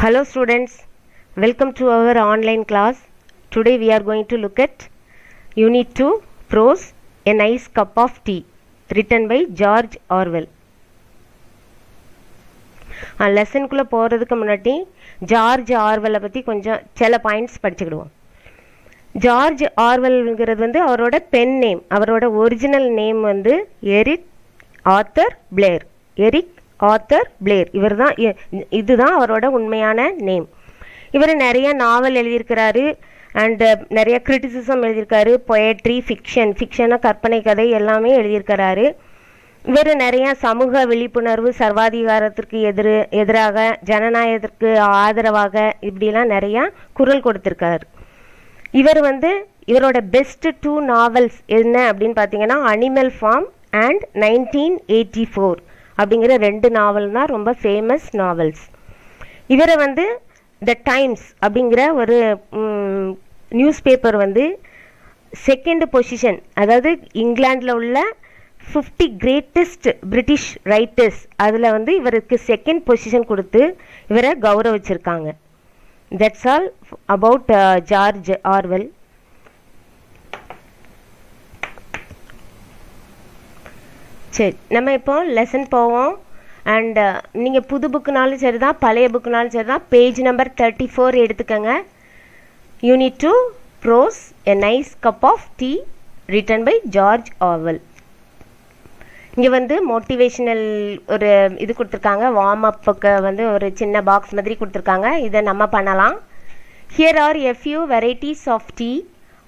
Hello students, welcome to our online class. Today we are going to look at Unit 2, Prose, A Nice Cup of Tea, written by George Orwell. லெசனுக்குள்ளே போகிறதுக்கு முன்னாடி George ஆர்வெல்லை பற்றி கொஞ்சம் சில points படிச்சுக்கிடுவோம். George ஆர்வெல்ங்கிறது வந்து அவரோட pen name, அவரோட original name வந்து Eric Arthur Blair. இவர் தான், இதுதான் அவரோட உண்மையான நேம். இவர் நிறைய நாவல் எழுதியிருக்கிறாரு அண்டு நிறைய கிரிட்டிசிசம் எழுதியிருக்காரு. பொயட்ரி, ஃபிக்ஷனாக கற்பனை கதை எல்லாமே எழுதியிருக்கிறாரு. இவர் நிறைய சமூக விழிப்புணர்வு, சர்வாதிகாரத்திற்கு எதிராக, ஜனநாயகத்திற்கு ஆதரவாக இப்படிலாம் நிறையா குரல் கொடுத்துருக்காரு. இவர் வந்து இவரோட பெஸ்ட் 2 நாவல்ஸ் என்ன அப்படின்னு பார்த்தீங்கன்னா அனிமல் ஃபார்ம் அண்ட் 1984 அப்படிங்கிற 2 நாவல் தான் ரொம்ப ஃபேமஸ் நாவல்ஸ். இவரை வந்து த டைம்ஸ் அப்படிங்கிற ஒரு நியூஸ் பேப்பர் வந்து செகண்ட் பொசிஷன், அதாவது இங்கிலாண்டில் உள்ள 50 கிரேட்டஸ்ட் பிரிட்டிஷ் ரைட்டர்ஸ் அதில் வந்து இவருக்கு செகண்ட் பொசிஷன் கொடுத்து இவரை கௌரவிச்சிருக்காங்க. That's all about George Orwell. சரி, நம்ம இப்போ லெசன் போவோம். அண்ட் நீங்கள் புது புக்குனாலும் சரி தான், பழைய புக்குனாலும் சரி தான், பேஜ் நம்பர் 34 எடுத்துக்கோங்க. Unit 2, prose, a nice cup of tea, written by George Orwell. இங்கே வந்து மோட்டிவேஷனல் ஒரு இது கொடுத்துருக்காங்க, வார்ம் அப்புக்கு வந்து ஒரு சின்ன பாக்ஸ் மாதிரி கொடுத்துருக்காங்க. இதை நம்ம பண்ணலாம். Here are a few varieties of tea.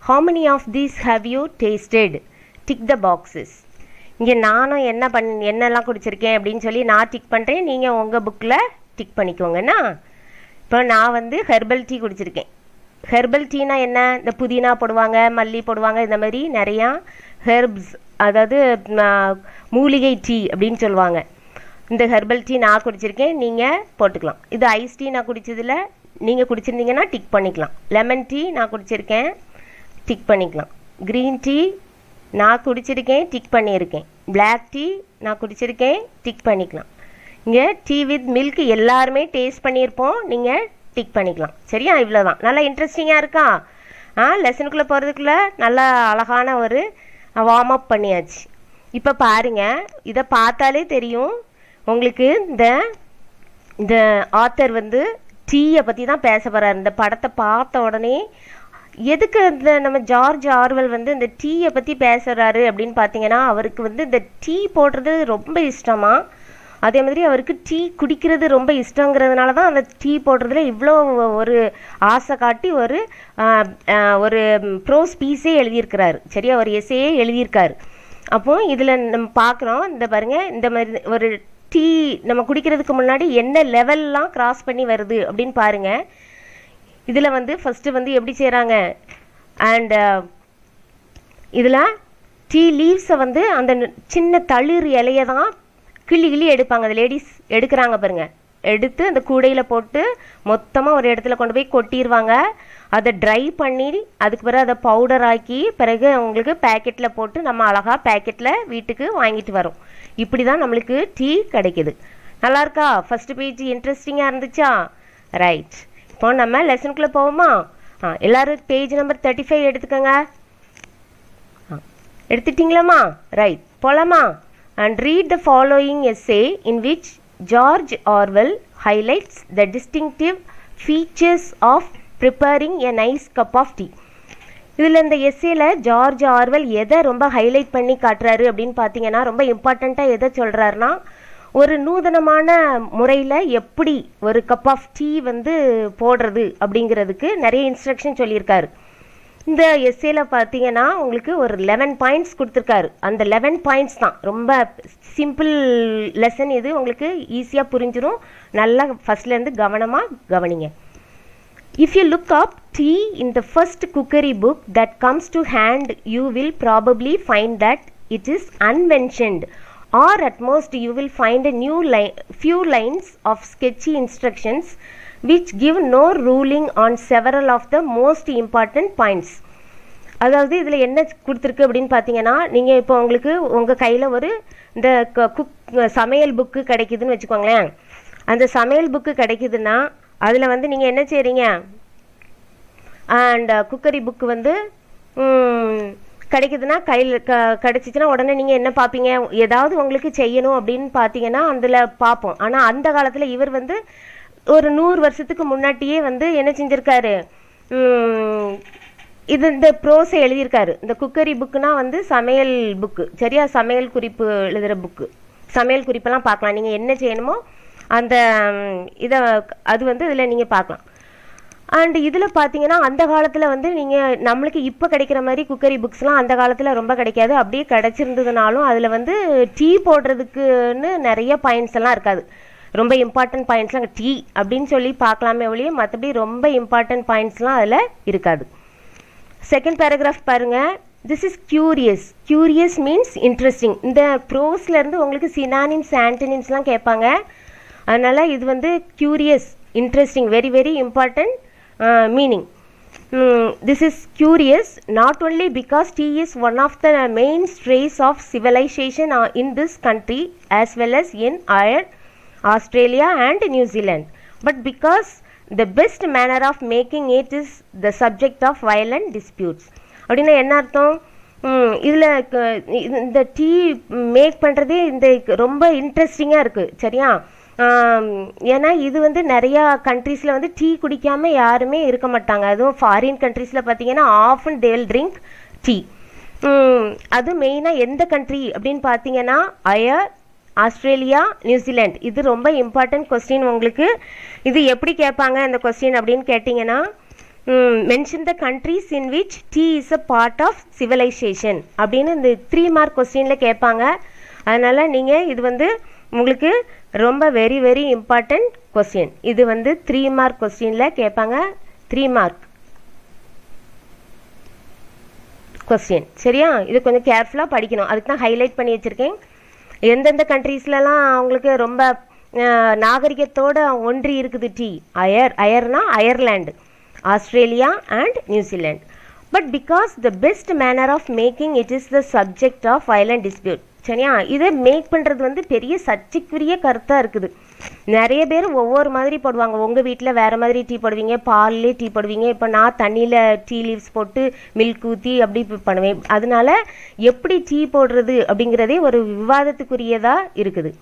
How many of these have you tasted? Tick the boxes. இங்கே நானும் என்னெல்லாம் குடிச்சிருக்கேன் அப்படின்னு சொல்லி நான் டிக் பண்ணுறேன், நீங்கள் உங்கள் புக்கில் டிக் பண்ணிக்கோங்கண்ணா. இப்போ நான் வந்து ஹெர்பல் டீ குடிச்சிருக்கேன். ஹெர்பல் டீனா என்ன? இந்த புதினா போடுவாங்க, மல்லி போடுவாங்க, இந்த மாதிரி நிறையா ஹெர்ப்ஸ், அதாவது மூலிகை டீ அப்படின்னு சொல்லுவாங்க. இந்த ஹெர்பல் டீ நான் குடிச்சிருக்கேன், நீங்கள் போட்டுக்கலாம். இது ஐஸ் டீ நான் குடித்ததில் நீங்கள் குடிச்சிருந்தீங்கன்னா டிக் பண்ணிக்கலாம். லெமன் டீ நான் குடிச்சிருக்கேன், டிக் பண்ணிக்கலாம். க்ரீன் டீ நான் குடிச்சிருக்கேன், டிக் பண்ணியிருக்கேன். பிளாக் டீ நான் குடிச்சிருக்கேன், டிக் பண்ணிக்கலாம். இங்கே டீ வித் மில்க் எல்லாருமே டேஸ்ட் பண்ணியிருப்போம், நீங்கள் டிக் பண்ணிக்கலாம். சரியா? இவ்வளோ தான். நல்லா இன்ட்ரெஸ்டிங்காக இருக்கா? லெசனுக்குள்ளே போகிறதுக்குள்ளே நல்லா அழகான ஒரு வார்ம் அப் பண்ணியாச்சு. இப்போ பாருங்கள், இதை பார்த்தாலே தெரியும் உங்களுக்கு இந்த ஆத்தர் வந்து டீயை பற்றி தான் பேச போகிறார். இந்த படத்தை பார்த்த உடனே எதுக்கு இந்த நம்ம ஜார்ஜ் ஆர்வெல் வந்து இந்த டீயை பற்றி பேசுகிறாரு அப்படின்னு பார்த்தீங்கன்னா, அவருக்கு வந்து இந்த டீ போடுறது ரொம்ப இஷ்டமா, அதே மாதிரி அவருக்கு டீ குடிக்கிறது ரொம்ப இஷ்டங்கிறதுனால தான் அந்த டீ போடுறதுல இவ்வளோ ஒரு ஆசை காட்டி ஒரு ப்ரோஸ் பீஸே எழுதியிருக்கிறாரு. சரியா? ஒரு எஸ்ஸையே எழுதியிருக்காரு. அப்போது இதில் நம்ம பார்க்குறோம், இந்த பாருங்கள், இந்த மாதிரி ஒரு டீ நம்ம குடிக்கிறதுக்கு முன்னாடி என்ன லெவல்லாம் கிராஸ் பண்ணி வருது அப்படின்னு பாருங்கள். இதில் வந்து ஃபஸ்ட்டு வந்து எப்படி செய்கிறாங்க, அண்டு இதில் டீ லீவ்ஸை வந்து அந்த சின்ன தளிர் இலையை தான் கிள்ளி எடுப்பாங்க. அந்த லேடிஸ் எடுக்கிறாங்க பாருங்கள். எடுத்து அந்த கூடையில் போட்டு மொத்தமாக ஒரு இடத்துல கொண்டு போய் கொட்டிடுவாங்க. அதை ட்ரை பண்ணி அதுக்கு பிறகு அதை பவுடர் ஆக்கி பிறகு அவங்களுக்கு பேக்கெட்டில் போட்டு நம்ம அழகாக பேக்கெட்டில் வீட்டுக்கு வாங்கிட்டு வரோம். இப்படி தான் நம்மளுக்கு டீ கிடைக்கிது. நல்லாயிருக்கா? ஃபஸ்ட்டு பேஜ் இன்ட்ரெஸ்டிங்காக இருந்துச்சா? ரைட். இப்போ நம்ம லெசனுக்குள்ளே போவோமா? எல்லோரும் பேஜ் நம்பர் 35 எடுத்துக்கோங்க. எடுத்துட்டிங்களாம்மா? ரைட், போகலாமா? And read the following essay in which George Orwell highlights the distinctive features of preparing a nice cup of tea. இதில் இந்த எஸ்ஸேல ஜார்ஜ் ஆர்வெல் எதை ரொம்ப ஹைலைட் பண்ணி காட்டுறாரு அப்படின்னு பார்த்தீங்கன்னா, ரொம்ப இம்பார்ட்டண்ட்டாக எதை சொல்கிறாருன்னா, ஒரு நூதனமான முறையில் எப்படி ஒரு கப் ஆஃப் டீ வந்து போடுறது அப்படிங்கிறதுக்கு நிறைய இன்ஸ்ட்ரக்ஷன் சொல்லியிருக்காரு. இந்த எஸ்ஸேல பார்த்தீங்கன்னா உங்களுக்கு ஒரு 11 பாயிண்ட்ஸ் கொடுத்துருக்காரு. அந்த 11 பாயிண்ட்ஸ் தான் ரொம்ப சிம்பிள் லெசன். இது உங்களுக்கு ஈஸியாக புரிஞ்சிடும். நல்லா ஃபஸ்ட்லேருந்து கவனமாக கவனிங்க. If you look up tea in the first cookery book that comes to hand, you will probably find that it is unmentioned, or at most you will find a few lines of sketchy instructions which give no ruling on several of the most important points. அதாவது இதில் என்ன கொடுத்துருக்கு அப்படின்னு பார்த்தீங்கன்னா, நீங்கள் இப்போ உங்களுக்கு உங்கள் கையில் ஒரு இந்த சமையல் புக்கு கிடைக்குதுன்னு வச்சுக்கோங்களேன். அந்த சமையல் புக்கு கிடைக்குதுன்னா அதில் வந்து நீங்கள் என்ன செய்கிறீங்க, அண்ட் குக்கரி புக்கு வந்து கிடைக்குதுன்னா கையில் கிடச்சிச்சின்னா உடனே நீங்கள் என்ன பார்ப்பீங்க, ஏதாவது உங்களுக்கு செய்யணும் அப்படின்னு பார்த்தீங்கன்னா அதில் பார்ப்போம். ஆனால் அந்த காலத்தில் இவர் வந்து ஒரு 100 வருஷத்துக்கு முன்னாடியே வந்து என்ன செஞ்சுருக்காரு, இந்த ப்ரோஸை எழுதியிருக்காரு. இந்த குக்கரி புக்குனா வந்து சமையல் புக்கு, சரியா, சமையல் குறிப்பு எழுதுகிற புக்கு. சமையல் குறிப்பெல்லாம் பார்க்கலாம், நீங்கள் என்ன செய்யணுமோ அந்த இதை அது வந்து இதில் நீங்கள் பார்க்கலாம். அண்ட் இதில் பார்த்தீங்கன்னா அந்த காலத்தில் வந்து நீங்கள் நம்மளுக்கு இப்போ கிடைக்கிற மாதிரி குக்கரி புக்ஸ்லாம் அந்த காலத்தில் ரொம்ப கிடைக்காது. அப்படியே கிடச்சிருந்ததுனாலும் அதில் வந்து டீ போடுறதுக்குன்னு நிறைய பாயிண்ட்ஸ் எல்லாம் இருக்காது. ரொம்ப இம்பார்ட்டன்ட் பாயிண்ட்ஸ்லாம் டீ அப்படின்னு சொல்லி பார்க்கலாமே ஒழிய மற்றபடி ரொம்ப இம்பார்ட்டன்ட் பாயிண்ட்ஸ்லாம் அதில் இருக்காது. செகண்ட் பேராகிராஃப் பாருங்கள். This is curious. Curious means interesting. இந்த ப்ரோஸ்லேருந்து உங்களுக்கு சினானிம்ஸ் ஆன்டனிம்ஸ்லாம் கேட்பாங்க. அதனால் இது வந்து curious, interesting, very very important meaning. This is curious not only because tea is one of the mainstays of civilization in this country as well as in Ireland, Australia and New Zealand, but because the best manner of making it is the subject of violent disputes. அப்படின்னா என்ன அர்த்தம், இதில் இந்த tea make பண்ணுறதே இந்த ரொம்ப இன்ட்ரெஸ்டிங்காக இருக்குது, சரியா. ஏன்னா இது வந்து நிறையா கண்ட்ரீஸில் வந்து டீ குடிக்காமல் யாருமே இருக்க மாட்டாங்க. அதுவும் ஃபாரின் கண்ட்ரீஸில் பார்த்தீங்கன்னா often they will drink tea. அது மெயினாக எந்த கண்ட்ரி அப்படின்னு பார்த்தீங்கன்னா ஆஸ்திரேலியா, நியூசிலாந்து. இது ரொம்ப இம்பார்ட்டன்ட் கொஸ்டின் உங்களுக்கு. இது எப்படி கேட்பாங்க இந்த கொஸ்டின் அப்படின்னு கேட்டிங்கன்னா, mention the countries in which tea is a part of civilisation அப்படின்னு இந்த 3 மார்க் கொஸ்டினில் கேட்பாங்க. அதனால் நீங்கள் இது வந்து உங்களுக்கு ரொம்ப வெரி வெரி இம்பார்ட்டன்ட் கொஸ்டின். இது வந்து 3 மார்க் கொஸ்டினில் கேட்பாங்க. 3 மார்க் கொஸ்டின், சரியா. இது கொஞ்சம் கேர்ஃபுல்லாக படிக்கணும், அதுக்கு தான் ஹைலைட் பண்ணி வச்சுருக்கேன். எந்தெந்த கண்ட்ரீஸ்லலாம் அவங்களுக்கு ரொம்ப நாகரிகத்தோடு ஒன்றி இருக்குது டீ. அயர்னா Ireland, Australia and New Zealand. But because the best manner of making it is the subject of violent dispute, சரியா. இதை மேக் பண்ணுறது வந்து பெரிய சர்ச்சைக்குரிய கருத்தாக இருக்குது. நிறைய பேர் ஒவ்வொரு மாதிரி போடுவாங்க. உங்கள் வீட்டில் வேறு மாதிரி டீ போடுவீங்க, பால்லே டீ போடுவீங்க. இப்போ நான் தண்ணியில் டீ லீவ்ஸ் போட்டு மில்க் ஊற்றி அப்படி பண்ணுவேன். அதனால எப்படி டீ போடுறது அப்படிங்கிறதே ஒரு விவாதத்துக்குரியதாக இருக்குது.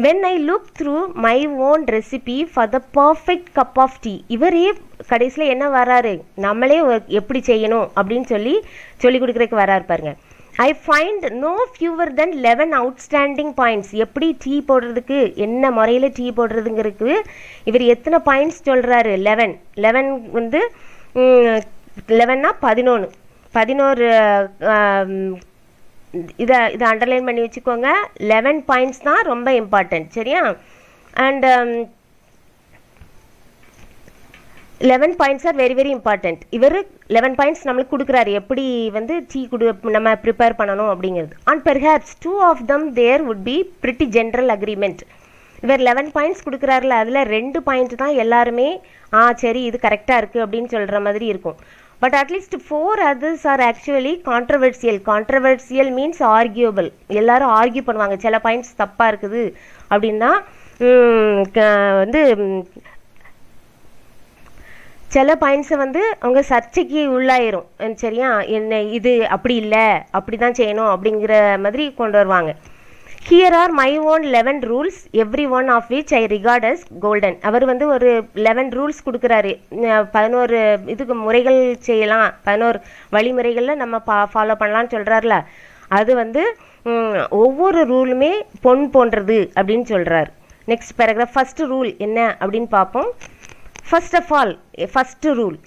when I look through my own recipe for the perfect cup of tea, இவரே கடைசியில் என்ன வராரு, நம்மளே எப்படி செய்யணும் அப்படின்னு சொல்லி கொடுக்குறதுக்கு வராரு பாருங்க. I find no fewer than 11 outstanding points. எப்படி டீ போடுறதுக்கு, என்ன முறையில் டீ போடுறதுங்கிறதுக்கு இவர் எத்தனை பாயிண்ட்ஸ் சொல்கிறாரு, 11 வந்து 11னா 11 இதை அண்டர்லைன் பண்ணி வச்சுக்கோங்க. 11 பாயிண்ட்ஸ் தான் ரொம்ப இம்பார்ட்டன்ட், சரியா. And 11 points are very very important. இவர் 11 பாயிண்ட்ஸ் நம்மளுக்கு கொடுக்குறாரு எப்படி வந்து டீ நம்ம ப்ரிப்பேர் பண்ணணும் அப்படிங்கிறது. And perhaps 2 of them there would be pretty general agreement. இவர் 11 பாயிண்ட்ஸ் கொடுக்குறாருல, அதில் 2 பாயிண்ட் தான் எல்லாருமே சரி இது கரெக்டாக இருக்குது அப்படின்னு சொல்கிற மாதிரி இருக்கும். But at least 4 others are actually controversial. Controversial means arguable. எல்லாரும் ஆர்கியூ பண்ணுவாங்க, சில பாயிண்ட்ஸ் தப்பாக இருக்குது அப்படின்னா வந்து சில பாயிண்ட்ஸை வந்து அவங்க சர்ச்சைக்கு உள்ளாயிரும், சரியா. என்ன இது அப்படி இல்லை, அப்படி தான் செய்யணும் அப்படிங்கிற மாதிரி கொண்டு வருவாங்க. Here are my own 11 rules, every one of which I regard as golden. அவர் வந்து ஒரு 11 rules கொடுக்குறாரு. 11 இதுக்கு முறைகள் செய்யலாம், 11 வழிமுறைகளில் நம்ம ஃபாலோ பண்ணலான்னு சொல்கிறாருல. அது வந்து ஒவ்வொரு ரூலுமே பொன் போன்றது அப்படின்னு சொல்கிறார். Next paragraph. ஃபஸ்ட்டு ரூல் என்ன அப்படின்னு பார்ப்போம். First of all, first rule,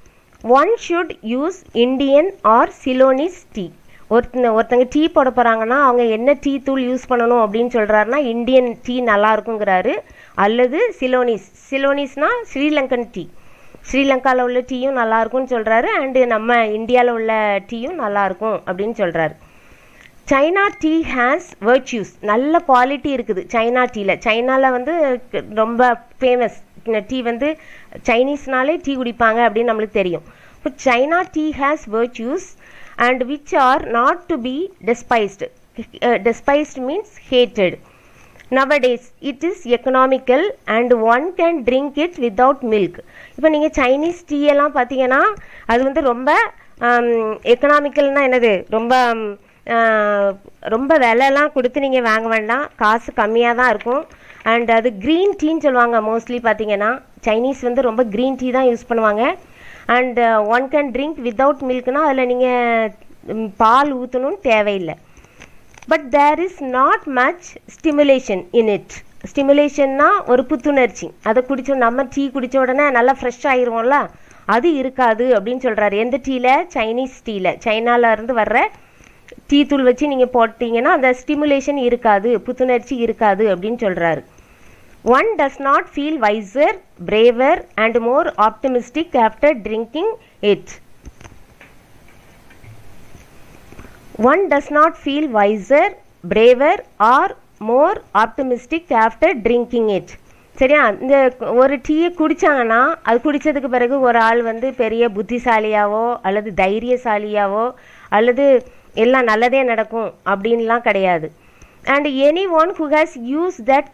one should use Indian or Ceylonese tea. ஒருத்தங்க டீ போட போகிறாங்கன்னா அவங்க என்ன டீ தூள் யூஸ் பண்ணணும் அப்படின்னு சொல்கிறாருன்னா இந்தியன் டீ நல்லா இருக்குங்கிறாரு, அல்லது சிலோனிஸ்னால் ஸ்ரீலங்கன் டீ, ஸ்ரீலங்காவில் உள்ள டீயும் நல்லாயிருக்கும்னு சொல்கிறாரு. அண்டு நம்ம இந்தியாவில் உள்ள டீயும் நல்லாயிருக்கும் அப்படின்னு சொல்கிறாரு. சைனா டீ ஹேஸ் வர்ச்சியூஸ், நல்ல குவாலிட்டி இருக்குது சைனா டீயில். சைனாவில் வந்து ரொம்ப ஃபேமஸ் டீ வந்து சைனீஸ்னாலே டீ குடிப்பாங்க அப்படின்னு நம்மளுக்கு தெரியும். இப்போ China tea has virtues and which are not to be despised. Despised means hated. nowadays it is economical and one can drink it without milk. இப்போ நீங்கள் சைனீஸ் டீ எல்லாம் பார்த்தீங்கன்னா அது வந்து ரொம்ப எக்கனாமிக்கல்னால் என்னது ரொம்ப ரொம்ப விலைலாம் கொடுத்து நீங்கள் வாங்க வேண்டாம், காசு கம்மியாக தான் இருக்கும். அண்ட் அது க்ரீன் டீன்னு சொல்லுவாங்க. மோஸ்ட்லி பார்த்தீங்கன்னா சைனீஸ் வந்து ரொம்ப க்ரீன் டீ தான் யூஸ் பண்ணுவாங்க. And one can drink without மில்க்னா அதில் நீங்கள் பால் ஊற்றணும்னு தேவையில்லை. But there is not much stimulation in it. ஸ்டிமுலேஷன்னா ஒரு புத்துணர்ச்சி. அதை குடித்தோம், நம்ம டீ குடித்த உடனே நல்லா ஃப்ரெஷ் ஆகிருவோம்ல, அது இருக்காது அப்படின்னு சொல்கிறாரு. எந்த டீயில்? சைனீஸ் டீயில். சைனாவிலேருந்து வர்ற டீ தூள் வச்சு நீங்கள் போட்டிங்கன்னா அந்த ஸ்டிமுலேஷன் இருக்காது, புத்துணர்ச்சி இருக்காது அப்படின்னு சொல்கிறாரு. One does not feel visor, bravery and more optimistic after drinking it. One does not feel wiser, braver or more optimistic after drinking it. சரியா? இந்த ஒரு டீயை குடித்தாங்கன்னா அது குடித்ததுக்கு பிறகு ஒரு ஆள் வந்து பெரிய புத்திசாலியாவோ அல்லது தைரியசாலியாவோ அல்லது எல்லாம் நல்லதே நடக்கும் அப்படின்லாம் கிடையாது. And anyone who has used that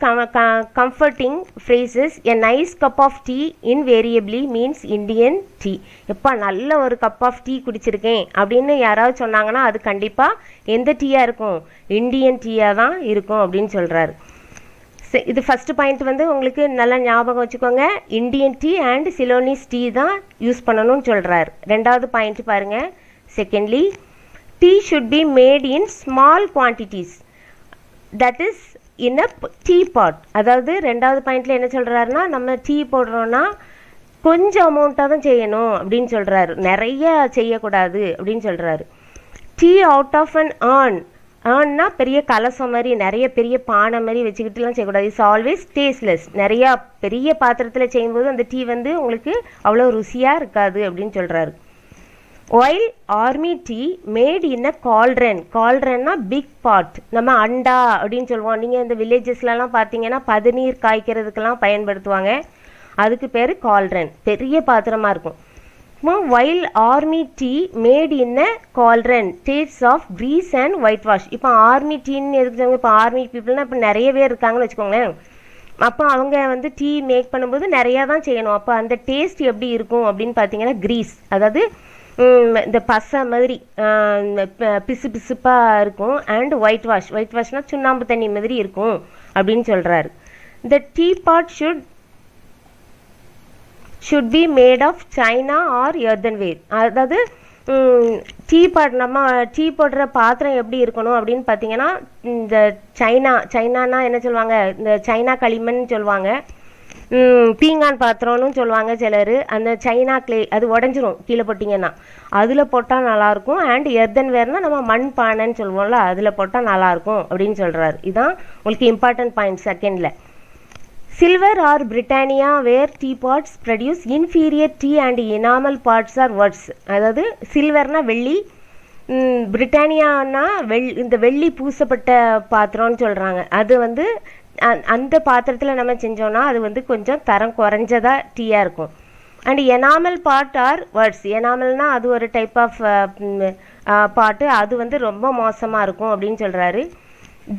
comforting phrases, a nice cup of tea invariably means Indian tea. எப்பா நல்ல ஒரு கப் ஆஃப் டீ குடிச்சிருக்கேன் அப்படின்னு யாராவது சொன்னாங்கன்னா அது கண்டிப்பாக எந்த டீயாக இருக்கும்? இந்தியன் டீயாக தான் இருக்கும் அப்படின்னு சொல்கிறாரு. இது ஃபஸ்ட்டு பாயிண்ட் வந்து உங்களுக்கு நல்லா ஞாபகம் வச்சுக்கோங்க. Indian tea and Ceylonese tea தான் யூஸ் பண்ணணும்னு சொல்கிறாரு. ரெண்டாவது பாயிண்ட் பாருங்கள். Secondly, tea should be made in small quantities, that is in a tea pot. அதாவது ரெண்டாவது பாயிண்டில் என்ன சொல்கிறாருன்னா, நம்ம டீ போடுறோன்னா கொஞ்சம் அமௌண்ட்டாக தான் செய்யணும் அப்படின்னு சொல்கிறாரு, நிறைய செய்யக்கூடாது அப்படின்னு சொல்கிறாரு. டீ அவுட் ஆஃப் அன் ஏர்ன்னா பெரிய கலசம் மாதிரி நிறைய பெரிய பானை மாதிரி வச்சுக்கிட்டுலாம் செய்யக்கூடாது. It's always tasteless. நிறையா பெரிய பாத்திரத்தில் செய்யும்போது அந்த டீ வந்து உங்களுக்கு அவ்வளோ ருசியாக இருக்காது அப்படின்னு சொல்கிறாரு. While army tea made in a cauldron. கால்ட்ரன்னா பிக் பாட், நம்ம அண்டா அப்படின்னு சொல்லுவோம். நீங்கள் இந்த வில்லேஜஸ்லலாம் பார்த்தீங்கன்னா பதநீர் காய்க்கிறதுக்கெல்லாம் பயன்படுத்துவாங்க, அதுக்கு பேர் கால்ட்ரன், பெரிய பாத்திரமாக இருக்கும். Oil army tea made in a cauldron taste of grease and whitewash. இப்போ ஆர்மி டீன்னு எதுக்கு? இப்போ ஆர்மி பீப்புள்னால் இப்போ நிறைய பேர் இருக்காங்கன்னு வச்சுக்கோங்களேன். அப்போ அவங்க வந்து டீ மேக் பண்ணும்போது நிறையா தான் செய்யணும். அப்போ அந்த டேஸ்ட் எப்படி இருக்கும் அப்படின்னு பார்த்தீங்கன்னா கிரீஸ், அதாவது இந்த பசை மாதிரி பிசு பிசுப்பாக இருக்கும். அண்ட் ஒயிட் வாஷ்னால் சுண்ணாம்பு தண்ணி மாதிரி இருக்கும் அப்படின்னு சொல்கிறாரு. The tea pot should be made of china or earthenware. அதாவது டீ பாட், நம்ம டீ போடுற பாத்திரம் எப்படி இருக்கணும் அப்படின்னு பார்த்தீங்கன்னா இந்த சைனானா என்ன சொல்லுவாங்க, இந்த சைனா களிமண் சொல்லுவாங்க, பீங்கான் பாத்திரம்னு சொல்லுவாங்க சிலர். அந்த சைனா கிளே அது உடஞ்சிரும் கீழே போட்டிங்கன்னா, அதில் போட்டால் நல்லாயிருக்கும். அண்ட் எர்தன்வேர்னால் நம்ம மண் பானைன்னு சொல்லுவோம்ல, அதில் போட்டால் நல்லாயிருக்கும் அப்படின்னு சொல்கிறாரு. இதுதான் உங்களுக்கு important point. Secondly, silver or Britannia ware tea pots produce inferior tea and enamel parts are worse. அதாவது சில்வர்னா வெள்ளி, பிரிட்டானியானா இந்த வெள்ளி பூசப்பட்ட பாத்திரம்னு சொல்கிறாங்க. அது வந்து அந்த பாத்திரத்தில் நம்ம செஞ்சோன்னா அது வந்து கொஞ்சம் தரம் குறைஞ்சதாக டீயாக இருக்கும். And enamel pot are worse. எனாமல்னா அது ஒரு டைப் ஆஃப் பாட்டு, அது வந்து ரொம்ப மோசமாக இருக்கும் அப்படின்னு சொல்கிறாரு.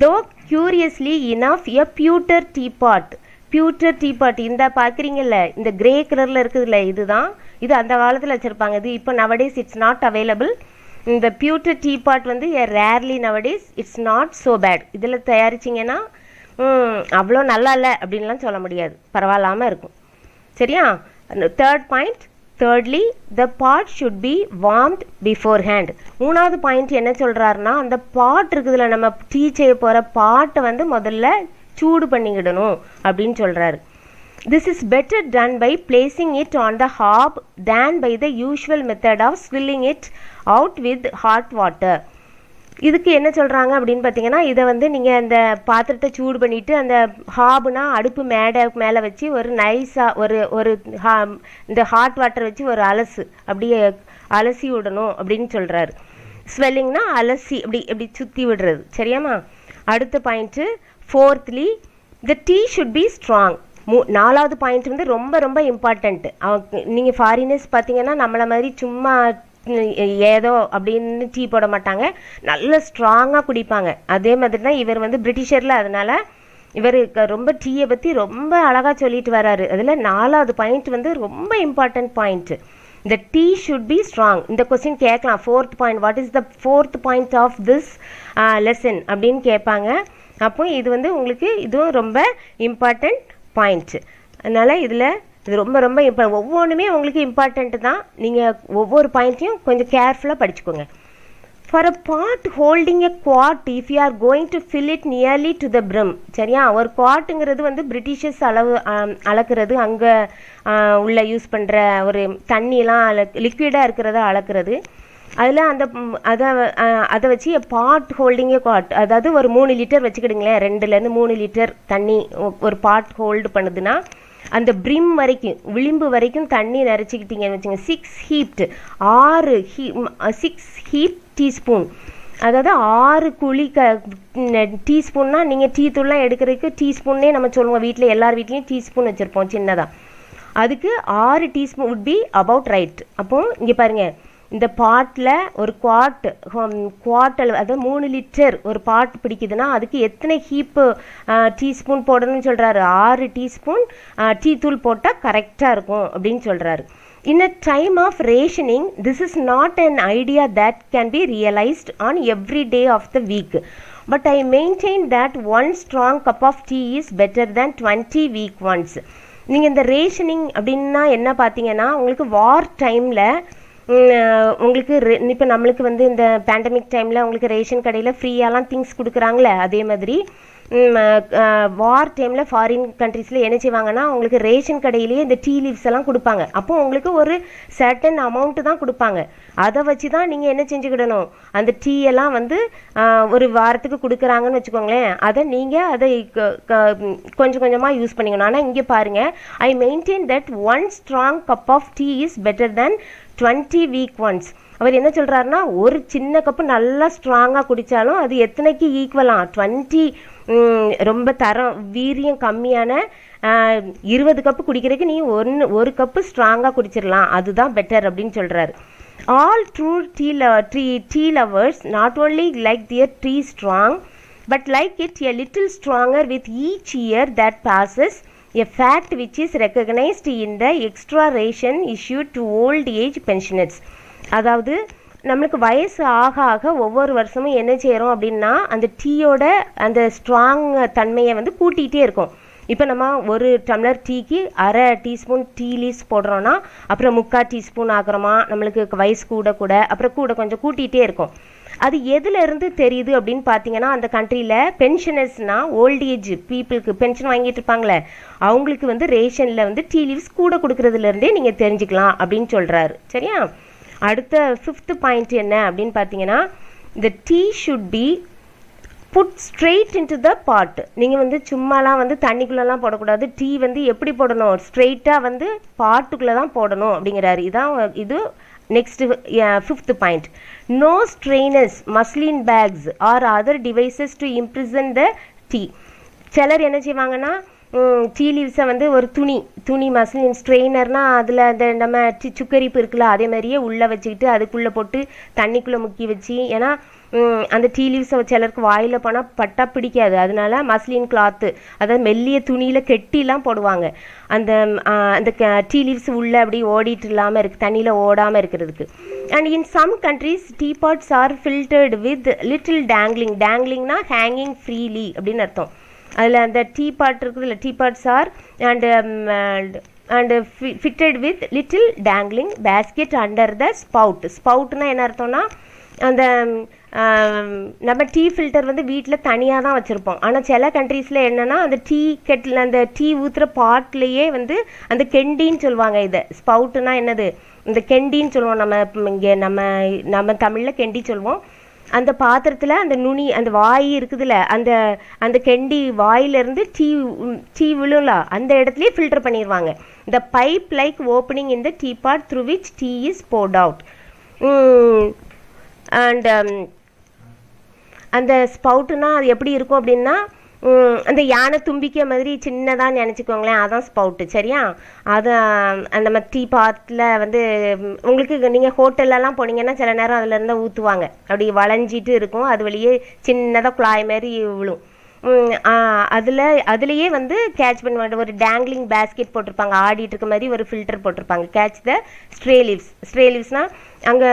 Though curiously enough a pewter tea pot. Pewter tea pot இந்த பார்க்குறீங்கல்ல, இந்த கிரே கலரில் இருக்குதுல்ல, இதுதான் இது அந்த காலத்தில் வச்சுருப்பாங்க. இது இப்போ நவடேஸ் இட்ஸ் நாட் அவைலபிள். இந்த பியூட்டர் டீ பாட் வந்து rarely nowadays, it's not so bad. இதில் தயாரிச்சிங்கன்னா அவ்வளோ நல்லா இல்லை அப்படின்லாம் சொல்ல முடியாது, பரவாயில்லாமல் இருக்கும். சரியா? Third point, thirdly the pot should be warmed beforehand. மூணாவது பாயிண்ட் என்ன சொல்கிறாருன்னா, அந்த பாட் இருக்குதுல, நம்ம டீ செய்ய போகிற பாட்டை வந்து முதல்ல சூடு பண்ணிக்கிடணும் அப்படின்னு சொல்கிறாரு. This is better done by placing it on the hob than by the usual method of swilling it out with hot water. இதுக்கு என்ன சொல்கிறாங்க அப்படின்னு பார்த்தீங்கன்னா, இதை வந்து நீங்கள் அந்த பாத்திரத்தை சூடு பண்ணிவிட்டு அந்த ஹாப்னா அடுப்பு மேலே வச்சு ஒரு நைஸாக ஒரு இந்த ஹாட் வாட்டர் வச்சு ஒரு அப்படியே அலசி விடணும் அப்படின்னு சொல்கிறாரு. ஸ்வெல்லிங்னா அலசி அப்படி சுற்றி விடுறது. சரியாம்மா? அடுத்த point, ஃபோர்த்லி the tea should be strong. நாலாவது பாயிண்ட் வந்து ரொம்ப ரொம்ப இம்பார்ட்டண்ட்டு. நீங்கள் ஃபாரினர்ஸ் பார்த்தீங்கன்னா நம்மளை மாதிரி சும்மா ஏதோ அப்படின்னு டீ போட மாட்டாங்க, நல்ல ஸ்ட்ராங்காக குடிப்பாங்க. அதே மாதிரி தான் இவர் வந்து பிரிட்டிஷரில், அதனால் இவர் ரொம்ப டீயை பற்றி ரொம்ப அழகாக சொல்லிட்டு வராரு. அதில் 4வது பாயிண்ட் வந்து ரொம்ப இம்பார்ட்டன்ட் பாயிண்ட். இந்த டீ ஷுட் பி ஸ்ட்ராங். இந்த கொஸ்டின் கேட்கலாம். 4th point, what is the 4th point of this lesson அப்படின்னு கேட்பாங்க. அப்போ இது வந்து உங்களுக்கு இதுவும் ரொம்ப இம்பார்ட்டன்ட் பாயிண்ட். அதனால் இதில் இது ரொம்ப ரொம்ப ஒவ்வொன்றுமே உங்களுக்கு இம்பார்ட்டண்ட்டு தான். நீங்கள் ஒவ்வொரு பாயிண்ட்டையும் கொஞ்சம் கேர்ஃபுல்லாக படிச்சுக்கோங்க. For a pot holding a quart, if you are going to fill it nearly to the brim, சரியா? ஒரு குவாட்டுங்கிறது வந்து பிரிட்டிஷர்ஸ் அளக்கிறது, அங்கே உள்ள யூஸ் பண்ணுற ஒரு தண்ணியெலாம் லிக்விடாக இருக்கிறத அளக்கிறது. அதில் அதை வச்சு பாட் ஹோல்டிங் ஏ குவாட், அதாவது ஒரு 3 லிட்டர் வச்சுக்கிடுங்களேன், 2லேருந்து 3 லிட்டர் தண்ணி ஒரு பாட் ஹோல்டு பண்ணுதுன்னா அந்த பிரிம் வரைக்கும், விளிம்பு வரைக்கும் தண்ணி நிறச்சிக்கிட்டீங்கன்னு வச்சுங்க. 6 ஹீப் டீஸ்பூன், அதாவது 6 குழி டீஸ்பூன்னா நீங்கள் டீ தூள்லாம் எடுக்கிறதுக்கு டீஸ்பூன்னே நம்ம சொல்லுவோம். வீட்டில் எல்லார் வீட்லேயும் டீஸ்பூன் வச்சுருப்போம் சின்னதாக. அதுக்கு 6 teaspoon would be about right. அப்போது இங்கே பாருங்கள், இந்த பாட்டில் ஒரு குவாட் அளவு, அதாவது 3 லிட்டர் ஒரு பாட் பிடிக்குதுன்னா அதுக்கு எத்தனை ஹீப்பு டீஸ்பூன் போடணும்னு சொல்கிறாரு? 6 டீஸ்பூன் டீ தூள் போட்டால் கரெக்டாக இருக்கும் அப்படின்னு சொல்கிறாரு. In a time of rationing, this is not an idea that can be realized on every day of the week. But I maintain that one strong cup of tea is better than 20 weak ones. நீங்கள் இந்த rationing அப்படின்னா என்ன பார்த்தீங்கன்னா, உங்களுக்கு வார் டைமில் உங்களுக்கு இப்போ நம்மளுக்கு வந்து இந்த பேண்டமிக் டைமில் உங்களுக்கு ரேஷன் கடையில் ஃப்ரீயாலாம் திங்ஸ் கொடுக்குறாங்களே, அதே மாதிரி வார் டைமில் ஃபாரின் கண்ட்ரீஸில் என்ன செய்வாங்கன்னா உங்களுக்கு ரேஷன் கடையிலேயே இந்த டீ லீவ்ஸ் எல்லாம் கொடுப்பாங்க. அப்போ உங்களுக்கு ஒரு சர்டன் அமௌண்ட்டு தான் கொடுப்பாங்க. அதை வச்சு தான் நீங்கள் என்ன செஞ்சுக்கிடணும், அந்த டீ எல்லாம் வந்து ஒரு வாரத்துக்கு கொடுக்குறாங்கன்னு வச்சுக்கோங்களேன், அதை நீங்கள் அதை கொஞ்சம் கொஞ்சமாக யூஸ் பண்ணிக்கணும். ஆனால் இங்கே பாருங்கள், ஐ maintain that 1 strong cup of tea is better than 20 weak ones. அவர் என்ன சொல்கிறாருன்னா, ஒரு சின்ன கப்பு நல்லா ஸ்ட்ராங்காக குடித்தாலும் அது எத்தனைக்கு ஈக்குவலாம்? 20 ரொம்ப வீரியம் கம்மியான 20 கப்பு குடிக்கிறதுக்கு நீ ஒரு கப்பு ஸ்ட்ராங்காக குடிச்சிடலாம், அதுதான் பெட்டர் அப்படின்னு சொல்கிறாரு. All true tea lovers not only like their tea strong but like it a little stronger with each year that passes, a fact which is recognized in the extra ration issued to old age pensioners. அதாவது நம்மளுக்கு வயசு ஆக ஆக ஒவ்வொரு வருஷமும் என்ன செய்கிறோம் அப்படின்னா அந்த டீயோட அந்த ஸ்ட்ராங் தன்மையை வந்து கூட்டிகிட்டே இருக்கும். இப்போ நம்ம ஒரு டம்ளர் டீக்கு 1/2 டீஸ்பூன் டீ லீவ்ஸ் போடுறோன்னா அப்புறம் 3/4 டீஸ்பூன் ஆகிறோமா, நம்மளுக்கு வயசு கூட அப்புறம் கொஞ்சம் கூட்டிகிட்டே இருக்கும். அது எதுலேருந்து தெரியுது அப்படின்னு பார்த்தீங்கன்னா, அந்த கண்ட்ரியில் பென்ஷனர்ஸ்னால் ஓல்ட் ஏஜ் பீப்புளுக்கு பென்ஷன் வாங்கிட்டு இருப்பாங்களே, அவங்களுக்கு வந்து ரேஷனில் வந்து டீ லீவ்ஸ் கூட கொடுக்குறதுலேருந்தே நீங்கள் தெரிஞ்சுக்கலாம் அப்படின்னு சொல்கிறாரு. சரியா? அடுத்த 5th பாயிண்ட் என்ன அப்படின்னு பார்த்தீங்கன்னா, the tea should be put straight into the pot. நீங்கள் வந்து சும்மாலாம் வந்து தண்ணிக்குள்ளெல்லாம் போடக்கூடாது. டீ வந்து எப்படி போடணும்? ஸ்ட்ரெயிட்டாக வந்து பாட்டுக்குள்ளே தான் போடணும் அப்படிங்கிறாரு. இது next 5th point. No strainers, muslin bags or other devices to imprison the tea. சிலர் என்ன செய்வாங்கன்னா, டீ லீவ்ஸை வந்து ஒரு துணி மஸ்லின் ஸ்ட்ரெயினர்னால் அதில் அந்த நம்ம சுக்கரிப்பு இருக்குல்ல, அதே மாதிரியே உள்ளே வச்சுக்கிட்டு அதுக்குள்ளே போட்டு தண்ணிக்குள்ளே முக்கி வச்சு, ஏன்னா அந்த டீ லீவ்ஸை சிலருக்கு வாயில் போனால் பட்டா பிடிக்காது, அதனால மஸ்லின் கிளாத்து, அதாவது மெல்லிய துணியில் கெட்டிலாம் போடுவாங்க அந்த அந்த டீ லீவ்ஸ் உள்ளே அப்படி ஓடிட்டு இல்லாமல் இருக்குது, தண்ணியில் ஓடாமல் இருக்கிறதுக்கு. And in some countries tea pots are filtered with little டேங்லிங்னா ஹேங்கிங் ஃப்ரீலி அப்படின்னு அர்த்தம். அதில் அந்த டீ பாட் இருக்குதுல்ல, tea pots are and fitted with little dangling basket under the ஸ்பவுட்னா என்ன அர்த்தம்னா, அந்த நம்ம டீ ஃபில்டர் வந்து வீட்டில் தனியாக தான் வச்சுருப்போம். ஆனால் சில கண்ட்ரீஸில் என்னென்னா அந்த டீ கெட்டில் அந்த டீ ஊற்றுற பாட்லேயே வந்து அந்த கெண்டின்னு சொல்லுவாங்க. இதை ஸ்பவுட்டுனா என்னது, இந்த கெண்டின்னு சொல்லுவோம். இங்கே நம்ம தமிழில் கெண்டி சொல்லுவோம். அந்த பாத்திரத்தில் அந்த நுனி அந்த வாய் இருக்குதுல்ல, அந்த கெண்டி வாயிலிருந்து டீ விழுல அந்த இடத்துலயே ஃபில்டர் பண்ணிடுவாங்க. இந்த pipe like opening in the tea pot through which tea is poured out. And அந்த ஸ்பவுட்டுனா அது எப்படி இருக்கும் அப்படின்னா, அந்த யானை தும்பிக்கை மாதிரி சின்னதாக நினச்சிக்கோங்களேன், அதான் ஸ்பவுட்டு. சரியா? அது நம்ம டீ பாட்டில் வந்து உங்களுக்கு நீங்கள் ஹோட்டல்லலாம் போனீங்கன்னா சில நேரம் அதில் இருந்தால் ஊற்றுவாங்க, அப்படி வளைஞ்சிட்டு இருக்கும், அது வழியே சின்னதாக குழாய் மாதிரி விழும். அதுலேயே வந்து கேட்ச் பண்ணுவாங்க. ஒரு டேங்க்லிங் பேஸ்கெட் போட்டிருப்பாங்க, ஆடிட்டு இருக்க மாதிரி ஒரு ஃபில்டர் போட்டிருப்பாங்க. Catch the stray leaves. Stray லீவ்ஸ்னால் அங்கே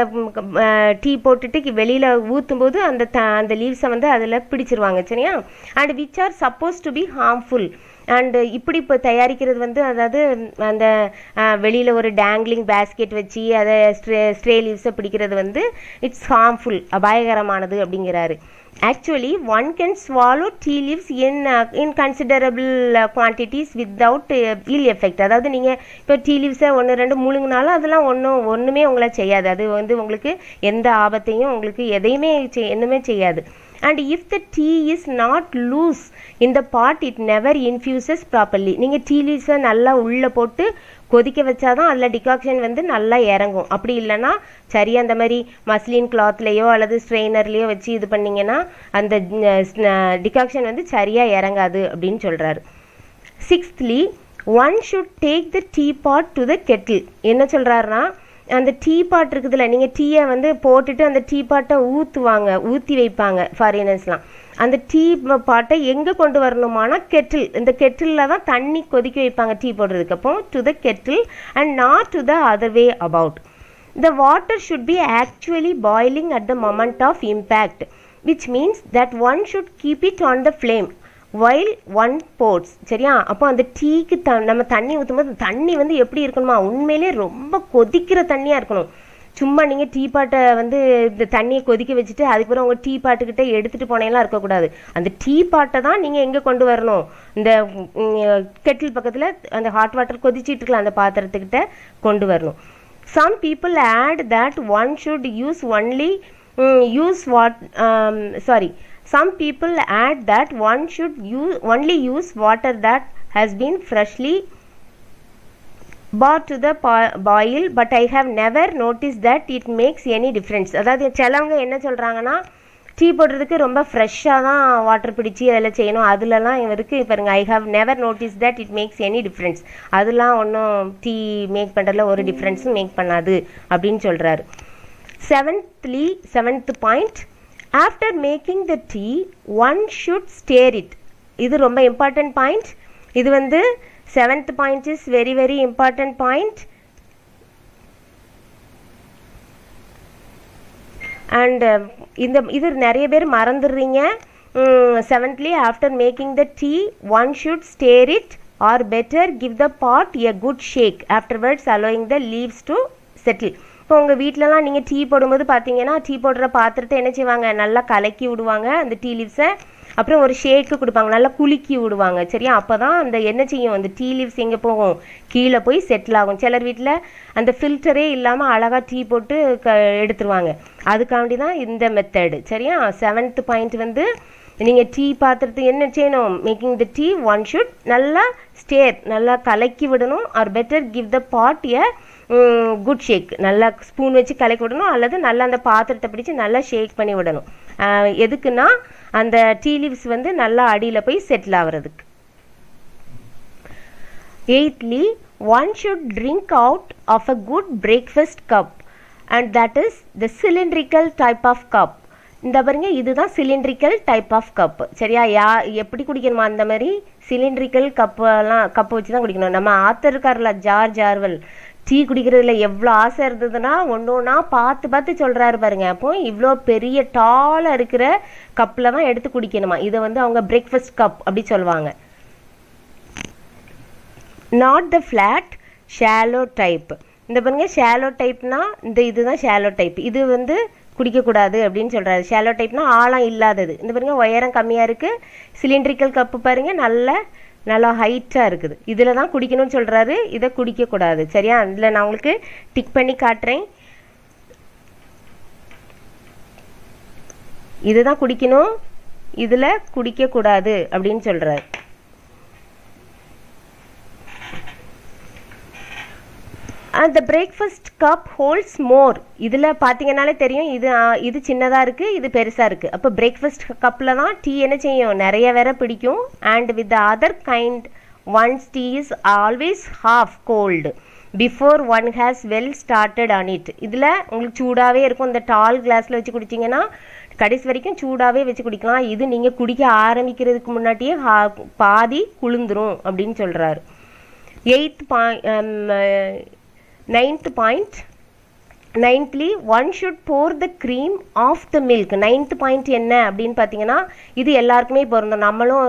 டீ போட்டுட்டு வெளியில் ஊற்றும் போது அந்த லீவ்ஸை வந்து அதில் பிடிச்சிருவாங்க. சரியா? And which are suppose to be harmful. And இப்படி இப்போ தயாரிக்கிறது வந்து, அதாவது அந்த வெளியில் ஒரு டேங்க்லிங் பேஸ்கெட் வச்சு அதை ஸ்ட்ரே லீவ்ஸை பிடிக்கிறது வந்து இட்ஸ் ஹார்ம்ஃபுல், அபாயகரமானது அப்படிங்கிறாரு. Actually, one can swallow tea leaves in considerable quantities without ill effect. அதாவது நீங்கள் இப்போ டீ லீவ்ஸை 1-2 முழுங்கினாலும் அதெல்லாம் ஒன்றுமே உங்களை செய்யாது. அது வந்து உங்களுக்கு எந்த ஆபத்தையும் உங்களுக்கு எதையுமே என்னமே செய்யாது. And if the tea is not loose in the pot, it never infuses properly. நீங்கள் டீ லீவ்ஸை நல்லா உள்ளே போட்டு கொதிக்க வச்சாதான் அதில் டிகாக்ஷன் வந்து நல்லா இறங்கும். அப்படி இல்லைன்னா சரி, அந்த மாதிரி மஸ்லின் கிளாத்லேயோ அல்லது ஸ்ட்ரெயினர்லேயோ வச்சு இது பண்ணிங்கன்னா அந்த டிகாக்ஷன் வந்து சரியாக இறங்காது அப்படின்னு சொல்கிறாரு. 6thly, one should take the teapot to the kettle. என்ன சொல்கிறாருன்னா, அந்த டீ பாட் இருக்குதுல்ல, நீங்கள் டீயை வந்து போட்டுட்டு அந்த டீ பாட்டை ஊற்றி வைப்பாங்க ஃபாரினர்ஸ்லாம். அந்த டீ பாட்டை எங்கே கொண்டு வரணுமானா கெட்டில். இந்த கெட்டிலில் தான் தண்ணி கொதிக்க வைப்பாங்க டீ போடுறதுக்கு. அப்போ to the kettle and not to the other way about. The water should be actually boiling at the moment of impact, which means that one should keep it on the flame while one pours. சரியா? அப்போ அந்த டீக்கு நம்ம தண்ணி ஊற்றும் போது தண்ணி வந்து எப்படி இருக்கணுமா, உண்மையிலே ரொம்ப கொதிக்கிற தண்ணியாக இருக்கணும். சும்மா நீங்கள் டீ பாட்டை வந்து இந்த தண்ணியை கொதிக்க வச்சுட்டு அதுக்கப்புறம் உங்கள் டீ பாட்டுக்கிட்ட எடுத்துகிட்டு போனேலாம் இருக்கக்கூடாது. அந்த டீ பாட்டை தான் நீங்கள் எங்கே கொண்டு வரணும், இந்த கெட்டில் பக்கத்தில் அந்த ஹாட் வாட்டர் கொதிச்சிட்டு இருக்கலாம் அந்த பாத்திரத்துக்கிட்ட கொண்டு வரணும். Some people add that one should Some people add that one should only use water that has been freshly brought to the boil, but I have never noticed that it makes any difference. அதாவது சிலவங்க என்ன சொல்கிறாங்கன்னா, tea போடுறதுக்கு ரொம்ப ஃப்ரெஷ்ஷாக தான் water பிடிச்சி அதில் செய்யணும், அதுலலாம் இவருக்கு பாருங்க, I have never noticed that it makes any difference. அதெல்லாம் ஒன்றும் டீ மேக் பண்ணுறதுல ஒரு டிஃப்ரென்ஸும் மேக் பண்ணாது அப்படின்னு சொல்கிறாரு. 7th point, after making the tea one should stir it. இது ரொம்ப இம்பார்ட்டன்ட் பாயிண்ட். இது வந்து 7th point is very very important point. And இது நிறைய பேர் மறந்துடுறீங்க. 7thly, after making the tea one should stir it, or better give the pot a good shake afterwards, allowing the leaves to settle. இப்போ உங்கள் வீட்டிலலாம் நீங்கள் tea போடும்போது பார்த்தீங்கன்னா, tea போடுற பாத்திரத்தை என்ன செய்வாங்க, நல்லா கலக்கி விடுவாங்க அந்த டீ லீவ்ஸை. அப்புறம் ஒரு ஷேக்கு கொடுப்பாங்க, நல்லா குலுக்கி விடுவாங்க. சரியா? அப்போ தான் அந்த என்ன செய்யும், அந்த டீ லீவ்ஸ் எங்கே போகும், கீழே போய் செட்டில் ஆகும். சிலர் வீட்டில் அந்த ஃபில்டரே இல்லாமல் அழகாக டீ போட்டு எடுத்துருவாங்க. அதுக்காண்டி தான் இந்த மெத்தடு. சரியா? 7th பாயிண்ட் வந்து, நீங்கள் டீ பாத்திரத்தை என்ன செய்யணும், making the tea one should நல்லா ஸ்டேர், நல்லா கலக்கி விடணும். Or better give the pot a good shake, நல்லா ஸ்பூன் வச்சு கலக்கி விடணும், அல்லது நல்லா அந்த பாத்திரத்தை பிடிச்சி நல்லா ஷேக் பண்ணி விடணும். எதுக்குன்னா அந்த டீ லீவ்ஸ் வந்து நல்லா அடியில் போய் செட்டில் ஆகிறதுக்கு. 8thly, one should drink out of a good breakfast cup, and that is the cylindrical type of cup. இந்த பாருங்க, இதுதான் சிலிண்ட்ரிக்கல் டைப் ஆஃப் கப். சரியா? எப்படி குடிக்கணுமா, அந்த மாதிரி சிலிண்ட்ரிக்கல் கப்பை வச்சு தான் குடிக்கணும். நம்ம ஆத்தர் இருக்கார்ல ஜார்ஜ் ஆர்வெல், டீ குடிக்கிறதுல எவ்வளோ ஆசை இருந்ததுன்னா ஒன்றா பார்த்து சொல்கிறாரு பாருங்க. அப்போ இவ்வளோ பெரிய டாலாக இருக்கிற கப்பில் தான் எடுத்து குடிக்கணுமா. இதை வந்து அவங்க பிரேக்ஃபாஸ்ட் கப் அப்படி சொல்லுவாங்க. Not the flat shallow type. இந்த பாருங்க, ஷாலோ டைப்னா இதுதான் ஷாலோ டைப். இது வந்து குடிக்கக்கூடாது அப்படின்னு சொல்கிறாரு. ஷாலோ டைப்னா ஆழம் இல்லாதது. இந்த பாருங்க, உயரம் கம்மியாக இருக்குது. சிலிண்ட்ரிக்கல் கப்பு பாருங்க, நல்லா ஹைட்டாக இருக்குது. இதில் தான் குடிக்கணும்னு சொல்கிறாரு. இதை குடிக்கக்கூடாது. சரியா? அதில் நான் உங்களுக்கு டிக் பண்ணி காட்டுறேன். இதுதான் குடிக்கணும், இதில் குடிக்கக்கூடாது அப்படின்னு சொல்கிறாரு. அந்த பிரேக்ஃபாஸ்ட் கப் ஹோல்ட்ஸ் மோர். இதில் பார்த்தீங்கன்னாலே தெரியும், இது சின்னதாக இருக்குது, இது பெருசாக இருக்குது. அப்போ பிரேக்ஃபாஸ்ட் கப்பில் தான் டீ என்ன செய்யும், நிறைய வேற பிடிக்கும். And with the other kind ones tea is always half cold before one has well started on it. இதில் உங்களுக்கு சூடாகவே இருக்கும். இந்த டால் கிளாஸில் வச்சு குடிச்சிங்கன்னா கடைசி வரைக்கும் சூடாகவே வச்சு குடிக்கலாம். இது நீங்கள் குடிக்க ஆரம்பிக்கிறதுக்கு முன்னாடியே பாதி குளிந்துரும் அப்படின்னு சொல்கிறாரு. 9th point. Ninthly one should pour the cream off the milk. 9th point என்ன அப்படின்னு பார்த்தீங்கன்னா, இது எல்லாருக்குமே பொருந்தும். நம்மளும்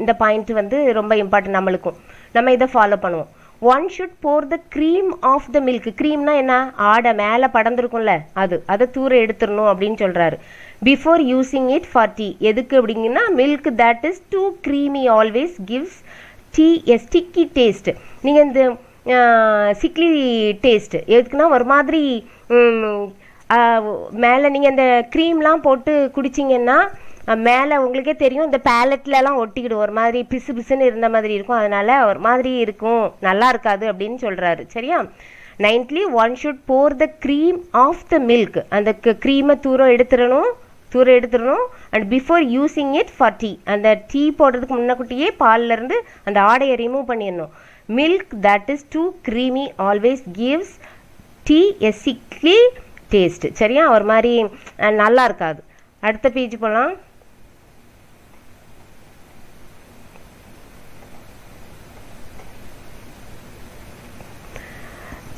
இந்த பாயிண்ட் வந்து ரொம்ப இம்பார்ட்டன்ட். நம்மளுக்கும் நம்ம இதை ஃபாலோ பண்ணுவோம். One should pour the cream off the milk. க்ரீம்னா என்ன? ஆடை மேலே படர்ந்துருக்கும்ல, அதை தூர எடுத்துடணும் அப்படின்னு சொல்கிறாரு. Before using it for tea. எதுக்கு அப்படிங்கன்னா, milk that is too creamy always gives tea a sticky taste. நீங்கள் இந்த சிக்லி டேஸ்ட் எதுக்குன்னா, ஒரு மாதிரி மேலே நீங்கள் இந்த க்ரீம்லாம் போட்டு குடிச்சிங்கன்னா மேலே உங்களுக்கே தெரியும், இந்த பேலட்லலாம் ஒட்டிக்கிடும், ஒரு மாதிரி பிசு பிசுன்னு இருந்த மாதிரி இருக்கும், அதனால ஒரு மாதிரி இருக்கும், நல்லா இருக்காது அப்படின்னு சொல்கிறாரு. சரியா? 9thly one should pour the cream off the milk. அந்த க்ரீமை தூர எடுத்துடணும். And before using it for tea. அந்த டீ போடுறதுக்கு முன்னக்கூட்டியே பால்லேருந்து அந்த ஆடையை ரிமூவ் பண்ணிடணும். Milk that is too creamy always gives tea a sickly taste. சரியா? ஒரு மாதிரி நல்லா இருக்காது. அடுத்த பேஜ் போகலாம்.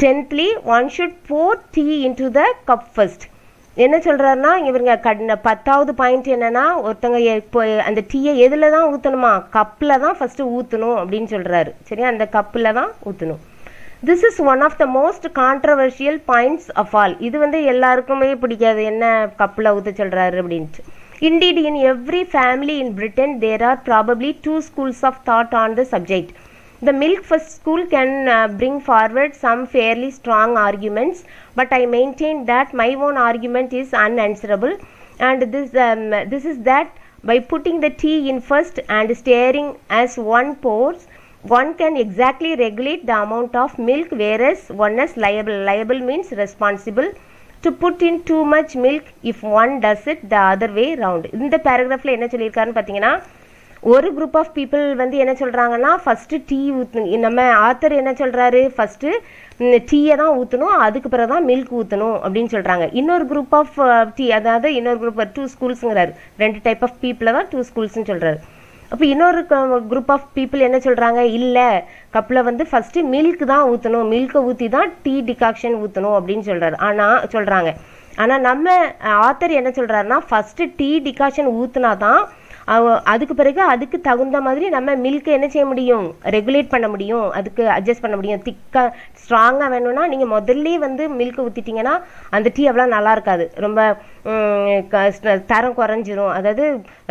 Tenthly one should pour tea into the cup first. என்ன சொல்கிறாருன்னா, இவருங்க 10வது பாயிண்ட் என்னென்னா, ஒருத்தங்க இப்போ அந்த டீயை எதில் தான் ஊற்றணுமா? கப்பில் தான் ஃபஸ்ட்டு ஊற்றணும் அப்படின்னு சொல்கிறாரு. சரியா? அந்த கப்பில் தான் ஊற்றணும். This is one of the most controversial points of all. இது வந்து எல்லாருக்குமே பிடிக்காது, என்ன கப்பில் ஊற்ற சொல்கிறாரு அப்படின்ட்டு. Indeed, in every family in Britain, there are probably 2 schools of thought on the subject. The milk first school can bring forward some fairly strong arguments, but I maintain that my own argument is unanswerable, and this is that by putting the tea in first and stirring as one pours, one can exactly regulate the amount of milk, whereas one is liable. Liable means responsible to put in too much milk if one does it the other way round. இந்த பேராகிராஃபில் என்ன சொல்லியிருக்காருன்னு பார்த்தீங்கன்னா, ஒரு group of people வந்து என்ன சொல்கிறாங்கன்னா, first tea ஊற்றணும். நம்ம author என்ன சொல்கிறாரு, ஃபஸ்ட்டு டீயை தான் ஊற்றணும், அதுக்கு பிறகு தான் மில்க் ஊற்றணும் அப்படின்னு சொல்கிறாங்க. இன்னொரு குரூப் ஆஃப் டீ, அதாவது இன்னொரு குரூப் 2 ஸ்கூல்ஸுங்கிறாரு. 2 டைப் ஆஃப் பீப்புளை தான் 2 ஸ்கூல்ஸ்ன்னு சொல்கிறாரு. அப்போ இன்னொரு குரூப் ஆஃப் பீப்புள் என்ன சொல்கிறாங்க, இல்லை கப்பில் வந்து ஃபஸ்ட்டு மில்க் தான் ஊற்றணும், மில்கை ஊற்றி தான் டீ டிகாக்ஷன் ஊற்றணும் அப்படின்னு சொல்கிறாங்க. ஆனால் நம்ம ஆத்தர் என்ன சொல்கிறாருன்னா, ஃபஸ்ட்டு டீ டிகாக்ஷன் ஊற்றினா தான் அதுக்கு பிறகு அதுக்கு தகுந்த மாதிரி நம்ம மில்கை என்ன செய்ய முடியும், ரெகுலேட் பண்ண முடியும், அதுக்கு அட்ஜஸ்ட் பண்ண முடியும். திக்காக ஸ்ட்ராங்காக வேணும்னா நீங்கள் முதல்ல வந்து மில்கை ஊற்றிட்டிங்கன்னா அந்த டீ அவ்வளோ நல்லா இருக்காது, ரொம்ப தரம் குறைஞ்சிரும், அதாவது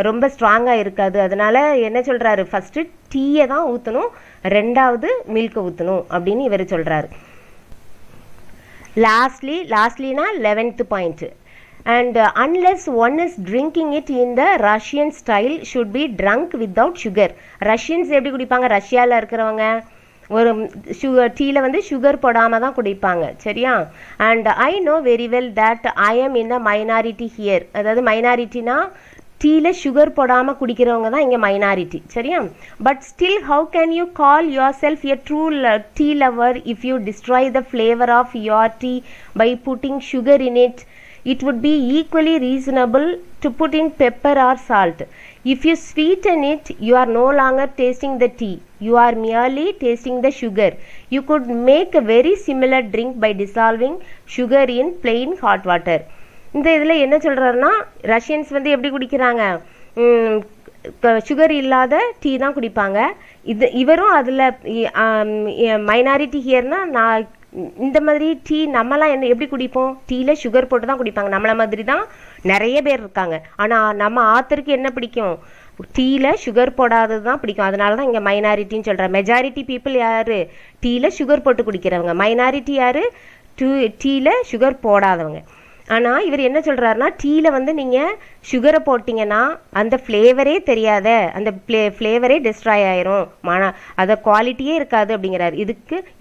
ரொம்ப ஸ்ட்ராங்காக இருக்காது. அதனால என்ன சொல்கிறாரு, ஃபஸ்ட்டு டீயை தான் ஊற்றணும், 2வது மில்கை ஊற்றணும் அப்படின்னு இவர் சொல்கிறாரு. லாஸ்ட்லினா 11th point. And unless one is drinking it in the Russian style, should be drunk without sugar. Russians எப்படி குடிப்பாங்க, ரஷ்யாவில் இருக்கிறவங்க ஒரு டீயில் வந்து சுகர் போடாமல் தான் குடிப்பாங்க. சரியா? And I know very well that I am in a minority here. அதாவது மைனாரிட்டினா டீயில் சுகர் போடாமல் குடிக்கிறவங்க தான் இங்கே மைனாரிட்டி. சரியா? But still how can you call yourself a true tea lover if you destroy the flavour of your tea by putting sugar in it? It would be equally reasonable to put in pepper or salt. If you sweeten it, you are no longer tasting the tea. You are merely tasting the sugar. You could make a very similar drink by dissolving sugar in plain hot water. இந்த இதில் என்ன சொல்கிறாருன்னா, Russians வந்து எப்படி குடிக்கிறாங்க, sugar இல்லாத tea தான் குடிப்பாங்க. இவரும் அதில் மைனாரிட்டி ஹியர்னா, நான் இந்த மாதிரி டீ நம்மலாம் எப்படி குடிப்போம், டீயில் சுகர் போட்டு தான் குடிப்பாங்க, நம்மளை மாதிரி தான் நிறைய பேர் இருக்காங்க. ஆனால் நம்ம ஆத்தருக்கு என்ன பிடிக்கும், டீயில் சுகர் போடாதது தான் பிடிக்கும். அதனால தான் இங்கே மைனாரிட்டின்னு சொல்கிறேன். மெஜாரிட்டி பீப்புள் யார், டீயில் சுகர் போட்டு குடிக்கிறவங்க. மைனாரிட்டி யார், டீயில் சுகர் போடாதவங்க. ஆனால் இவர் என்ன சொல்கிறாருன்னா, டீயில் வந்து நீங்கள் சுகரை போட்டிங்கன்னா அந்த ஃப்ளேவரே தெரியாத, அந்த ஃப்ளேவரே டிஸ்ட்ராய் ஆயிரும், அதை குவாலிட்டியே இருக்காது அப்படிங்கிறாரு.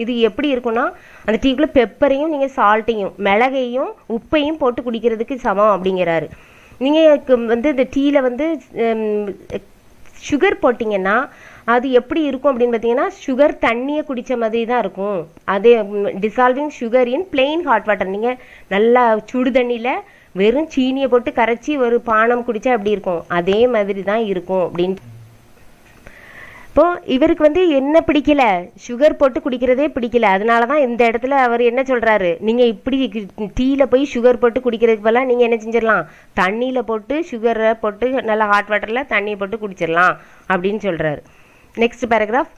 இது எப்படி இருக்குன்னா, அந்த டீக்குள்ளே பெப்பரையும் நீங்கள் சால்ட்டையும் மிளகையும் உப்பையும் போட்டு குடிக்கிறதுக்கு சமம் அப்படிங்கிறாரு. நீங்கள் வந்து இந்த டீயில் வந்து சுகர் போட்டிங்கன்னா அது எப்படி இருக்கும் அப்படின்னு பார்த்தீங்கன்னா, சுகர் தண்ணியை குடித்த மாதிரி தான் இருக்கும். அதே டிசால்விங் சுகர் இன் பிளெயின் ஹாட் வாட்டர், நீங்கள் நல்லா சுடு தண்ணியில் வெறும் சீனியை போட்டு கரைச்சி ஒரு பானம் குடித்தா எப்படி இருக்கும், அதே மாதிரி தான் இருக்கும் அப்படின்னு. இப்போ இவருக்கு வந்து என்ன பிடிக்கல, சுகர் போட்டு குடிக்கிறதே பிடிக்கல. அதனால தான் இந்த இடத்துல அவர் என்ன சொல்கிறாரு, நீங்கள் இப்படி டீயில் போய் சுகர் போட்டு குடிக்கிறதுக்கு பதிலாக நீங்கள் என்ன செஞ்சிடலாம், தண்ணியில் போட்டு சுகரை போட்டு நல்லா ஹாட் வாட்டரில் தண்ணியை போட்டு குடிச்சிடலாம் அப்படின்னு சொல்கிறாரு. Next paragraph.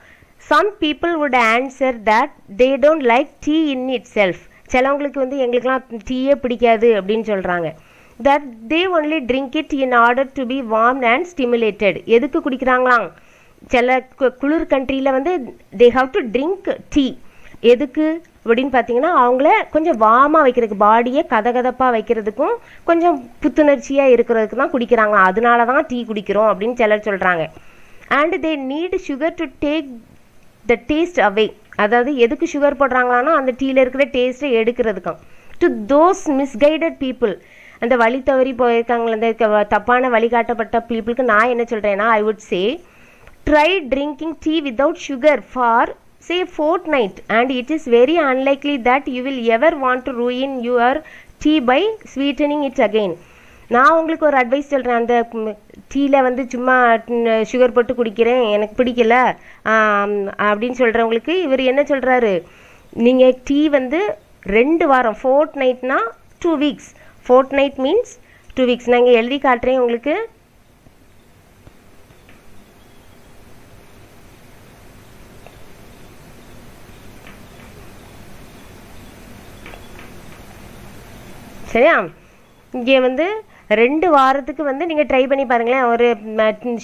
Some people would answer that they don't like tea in itself. சிலவங்களுக்கு வந்து எங்களுக்கெல்லாம் டீயே பிடிக்காது அப்படின்னு சொல்கிறாங்க. That they only drink it in order to be warm and stimulated. எதுக்கு குடிக்கிறாங்களாம், சில குளிர் கண்ட்ரியில் வந்து they have to drink tea. எதுக்கு அப்படின்னு பார்த்தீங்கன்னா அவங்கள கொஞ்சம் வார்மாக வைக்கிறதுக்கு, பாடியை கதகதப்பாக வைக்கிறதுக்கும் கொஞ்சம் புத்துணர்ச்சியாக இருக்கிறதுக்கு தான் குடிக்கிறாங்களாம். அதனால தான் டீ குடிக்கிறோம் அப்படின்னு சிலர் சொல்கிறாங்க. And they need sugar to take the taste away. அதாவது எதுக்கு சுகர் போடுறாங்களான்னா அந்த டீயில் இருக்கிற டேஸ்ட்டை எடுக்கிறதுக்கும். டு தோஸ் மிஸ்கைடட் பீப்புள், அந்த வழி தவறி போயிருக்காங்களே, அந்த தப்பான வழிகாட்டப்பட்ட பீப்புளுக்கு நான் என்ன சொல்கிறேன்னா, I would say try drinking tea without sugar for say fortnight and it is very unlikely that you will ever want to ruin your tea by sweetening it again. நான் உங்களுக்கு ஒரு அட்வைஸ் சொல்கிறேன், அந்த டீயில் வந்து சும்மா சுகர் போட்டு குடிக்கிறேன் எனக்கு பிடிக்கல அப்படின்னு சொல்கிறவங்களுக்கு இவர் என்ன சொல்கிறாரு, நீங்கள் டீ வந்து 2 வாரம், ஃபோர்ட் நைட்னா 2 weeks, fortnight means 2 weeks. நான் இங்கே எழுதி காட்டுறேன் உங்களுக்கு. சரியா, இங்கே வந்து 2 வாரத்துக்கு வந்து நீங்கள் ட்ரை பண்ணி பாருங்களேன். ஒரு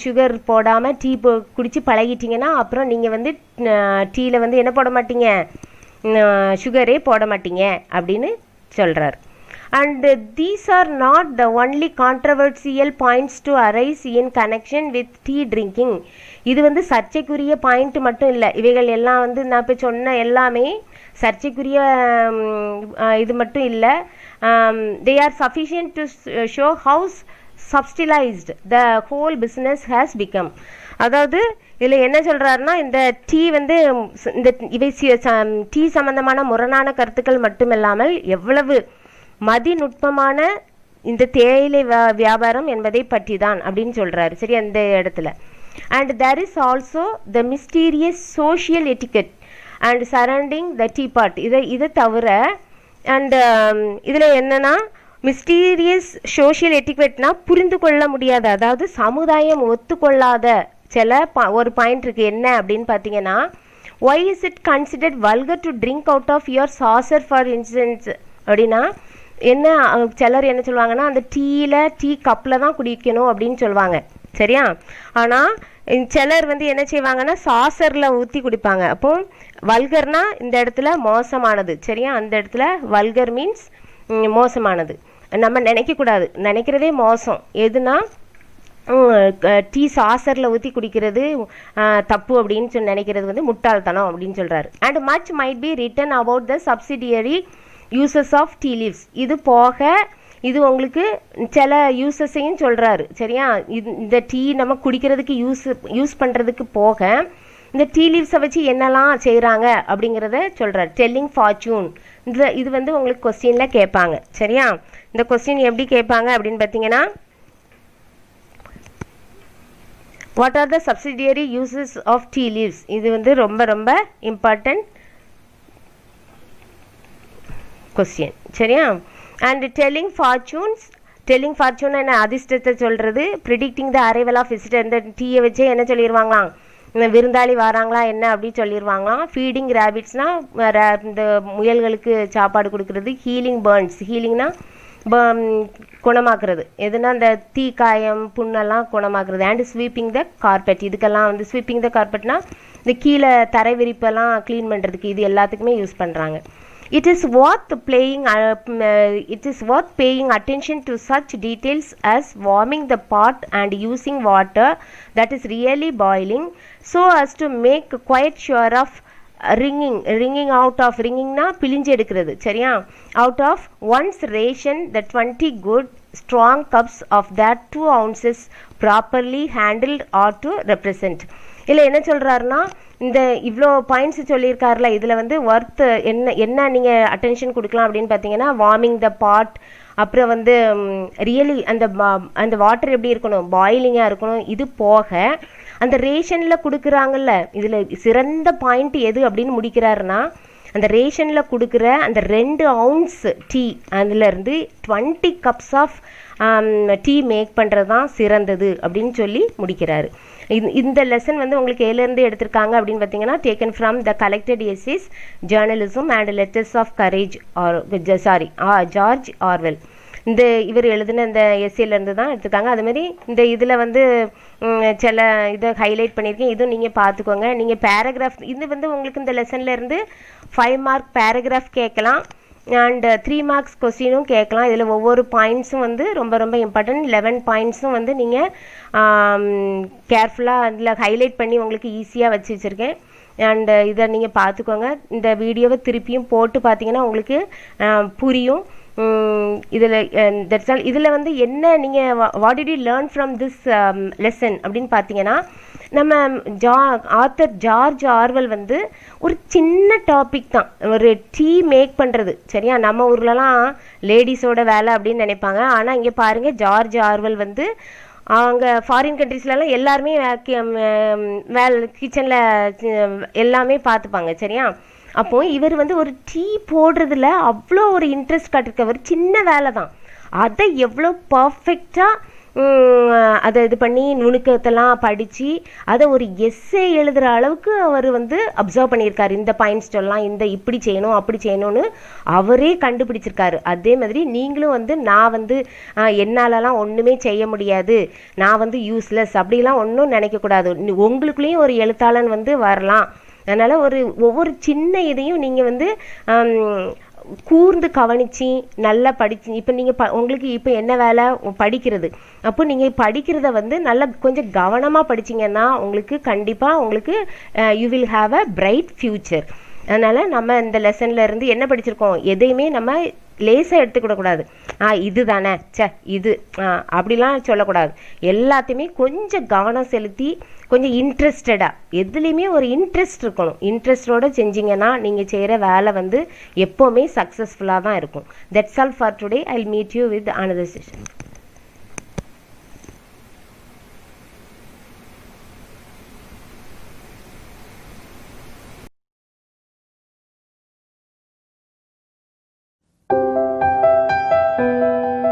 சுகர் போடாமல் டீ குடித்து பழகிட்டிங்கன்னா அப்புறம் நீங்கள் வந்து டீயில் வந்து என்ன போட மாட்டீங்க, சுகரே போட மாட்டீங்க அப்படின்னு சொல்கிறார். And these are not the only controversial points to arise in connection with tea drinking. இது வந்து சர்ச்சைக்குரிய பாயிண்ட் மட்டும் இல்லை, இவைகள் எல்லாம் வந்து நான் இப்போ சொன்ன எல்லாமே சர்ச்சைக்குரிய இது மட்டும் இல்லை. They are sufficient to show how subsidized the whole business has become. அதாவது இதில் என்ன சொல்கிறாருன்னா, இந்த டீ வந்து இந்த இவை டீ சம்பந்தமான முரணான கருத்துக்கள் மட்டுமில்லாமல் எவ்வளவு மதிநுட்பமான இந்த தேயிலை வியாபாரம் என்பதை பற்றி தான் அப்படின்னு சொல்கிறாரு. சரி, அந்த இடத்துல. And there is also the mysterious social etiquette and surrounding the teapot. இதை தவிர அண்ட் இதில் என்னென்னா மிஸ்டீரியஸ் சோஷியல் எட்டிக்வெட்னா புரிந்து கொள்ள முடியாத, அதாவது சமுதாயம் ஒத்துக்கொள்ளாத சில ஒரு பாயிண்ட் இருக்குது. என்ன அப்படின்னு பார்த்தீங்கன்னா, why is it considered vulgar to drink out of your saucer for instance அப்படின்னா என்ன, சிலர் என்ன சொல்லுவாங்கன்னா அந்த டீ கப்பில் தான் குடிக்கணும் அப்படின்னு சொல்லுவாங்க. சரியா, ஆனால் சிலர் வந்து என்ன செய்வாங்கன்னா சாசரில் ஊற்றி குடிப்பாங்க. அப்போ வல்கர்னா இந்த இடத்துல மோசமானது. சரியா, அந்த இடத்துல வல்கர் மீன்ஸ் மோசமானது. நம்ம நினைக்கக்கூடாது, நினைக்கிறதே மோசம். எதுனா டீ சாசரில் ஊற்றி குடிக்கிறது தப்பு அப்படின்னு நினைக்கிறது வந்து முட்டாள்தனம் அப்படின்னு சொல்கிறாரு. And much might be written about the subsidiary uses of tea leaves. இது போக இது உங்களுக்கு சில யூசஸையும் சொல்கிறாரு. சரியா, இந்த டீ நம்ம குடிக்கிறதுக்கு யூஸ் பண்ணுறதுக்கு போக இந்த டீ லீவ்ஸை வச்சு என்னெல்லாம் செய்கிறாங்க அப்படிங்கிறத சொல்கிறார். டெல்லிங் ஃபார்ச்சூன், இது வந்து உங்களுக்கு கொஸ்டினில் கேட்பாங்க. சரியா, இந்த கொஸ்டின் எப்படி கேட்பாங்க அப்படின்னு பார்த்தீங்கன்னா, what are the subsidiary uses of tea leaves. இது வந்து ரொம்ப ரொம்ப இம்பார்ட்டன்ட் கொஸ்டின். சரியா, அண்ட் டெல்லிங் ஃபார்ச்சூன் என்ன, அதிர்ஷ்டத்தை சொல்கிறது. Predicting the arrival of visitor, இந்த டீயை வச்சே என்ன சொல்லிடுவாங்களாம், இந்த விருந்தாளி வராங்களா என்ன அப்படி சொல்லிடுவாங்களாம். ஃபீடிங் ரேபிட்ஸ்னால் இந்த முயல்களுக்கு சாப்பாடு கொடுக்கறது. ஹீலிங் பர்ன்ஸ், ஹீலிங்னா குணமாக்குறது, எதுனா இந்த தீக்காயம் புண்ணெல்லாம் குணமாக்குறது. அண்ட் ஸ்வீப்பிங் த கார்பெட், இதுக்கெல்லாம் வந்து ஸ்வீப்பிங் த கார்பெட்னா இந்த கீழே தரை விரிப்பெல்லாம் க்ளீன் பண்ணுறதுக்கு, இது எல்லாத்துக்குமே யூஸ் பண்ணுறாங்க. It is worth paying attention to such details as warming the pot and using water that is really boiling so as to make quite sure of wringing out of, wringingna பிழிஞ்சு எடுக்கிறது. சரியா, out of one's ration the 20 good strong cups of that 2 ounces properly handled or to represent. இல்லை என்ன சொல்கிறாருன்னா, இந்த இவ்வளோ points சொல்லியிருக்காருல, இதில் வந்து ஒர்த் என்ன நீங்கள் அட்டென்ஷன் கொடுக்கலாம் அப்படின்னு பார்த்தீங்கன்னா, வார்மிங் த பாட், அப்புறம் வந்து ரியலி அந்த வாட்டர் எப்படி இருக்கணும், பாயிலிங்காக இருக்கணும். இது போக அந்த ரேஷனில் கொடுக்குறாங்கல்ல, இதில் சிறந்த பாயிண்ட் எது அப்படின்னு முடிக்கிறாருன்னா, அந்த ரேஷனில் கொடுக்குற அந்த 2 ounce டீ அதுலேருந்து 20 cups ஆஃப் டீ மேக் பண்ணுறது தான் சிறந்தது அப்படின்னு சொல்லி முடிக்கிறாரு. இந்த லெசன் வந்து உங்களுக்கு ஏலேருந்து எடுத்திருக்காங்க அப்படின்னு பார்த்தீங்கன்னா, taken from the collected essays, journalism and letters of courage George Orwell. இந்த இவர் எழுதின இந்த எஸ்ஏலேருந்து தான் எடுத்துருக்காங்க. அதுமாரி இந்த இதில் வந்து சில இதை ஹைலைட் பண்ணியிருக்கேன், இதுவும் நீங்கள் பார்த்துக்கோங்க. நீங்கள் பேராகிராஃப் இது வந்து உங்களுக்கு இந்த லெசன்லேருந்து 5 mark பேராகிராஃப் கேட்கலாம் அண்ட் 3 marks கொஸ்டினும் கேட்கலாம். இதில் ஒவ்வொரு பாயிண்ட்ஸும் வந்து ரொம்ப ரொம்ப இம்பார்ட்டன்ட். 11 பாயிண்ட்ஸும் வந்து நீங்கள் கேர்ஃபுல்லாக அதில் ஹைலைட் பண்ணி உங்களுக்கு ஈஸியாக வச்சுருக்கேன். அண்டு இதை நீங்கள் பார்த்துக்கோங்க. இந்த வீடியோவை திருப்பியும் போட்டு பார்த்தீங்கன்னா உங்களுக்கு புரியும். இதில் தட்ஸ் ஆல். இதில் வந்து என்ன நீங்கள் what did you learn from this lesson அப்படின்னு பார்த்தீங்கன்னா, நம்ம ஆத்தர் ஜார்ஜ் ஆர்வெல் வந்து ஒரு சின்ன டாபிக் தான், ஒரு டீ மேக் பண்ணுறது. சரியா, நம்ம ஊர்லலாம் லேடிஸோட வேலை அப்படின்னு நினைப்பாங்க. ஆனால் இங்கே பாருங்கள், ஜார்ஜ் ஆர்வெல் வந்து அவங்க ஃபாரின் கண்ட்ரீஸ்லலாம் எல்லாருமே கிச்சனில் எல்லாமே பார்த்துப்பாங்க. சரியா, அப்போது இவர் வந்து ஒரு டீ போடுறதுல அவ்வளோ ஒரு இன்ட்ரெஸ்ட் காட்டிருக்க. ஒரு சின்ன வேலை தான், அதை எவ்வளோ பர்ஃபெக்டாக அதை இது பண்ணி நுணுக்கத்தெல்லாம் படித்து அதை ஒரு எஸ்ஸே எழுதுகிற அளவுக்கு அவர் வந்து அப்சர்வ் பண்ணியிருக்காரு. இந்த பாயிண்ட்ஸ் சொல்லலாம், இந்த இப்படி செய்யணும் அப்படி செய்யணும்னு அவரே கண்டுபிடிச்சிருக்காரு. அதே மாதிரி நீங்களும் வந்து நான் வந்து என்னாலலாம் ஒன்றுமே செய்ய முடியாது, நான் வந்து யூஸ்லெஸ் அப்படிலாம் ஒன்றும் நினைக்கக்கூடாது. உங்களுக்குள்ளேயும் ஒரு எழுத்தாளன் வந்து வரலாம். அதனால் ஒவ்வொரு சின்ன இதையும் நீங்கள் வந்து கூர்ந்து கவனித்து நல்லா படிச்சு, இப்போ நீங்கள் உங்களுக்கு இப்போ என்ன வேலை படிக்கிறது, அப்போ நீங்கள் படிக்கிறத வந்து நல்லா கொஞ்சம் கவனமாக படிச்சிங்கன்னா உங்களுக்கு கண்டிப்பாக உங்களுக்கு you will have a bright future. அதனால் நம்ம இந்த லெசனில் இருந்து என்ன படிச்சிருக்கோம், எதையுமே நம்ம லேசாக எடுத்துக்கிடக்கூடாது. இது தானே இது அப்படிலாம் சொல்லக்கூடாது. எல்லாத்தையுமே கொஞ்சம் கவனம் செலுத்தி கொஞ்சம் இன்ட்ரெஸ்டடாக, எதுலேயுமே ஒரு இன்ட்ரெஸ்ட் இருக்கணும். இன்ட்ரெஸ்டோடு செஞ்சிங்கன்னா நீங்கள் செய்கிற வேலை வந்து எப்போவுமே சக்ஸஸ்ஃபுல்லாக தான் இருக்கும். That's all for today. I will meet you with another session.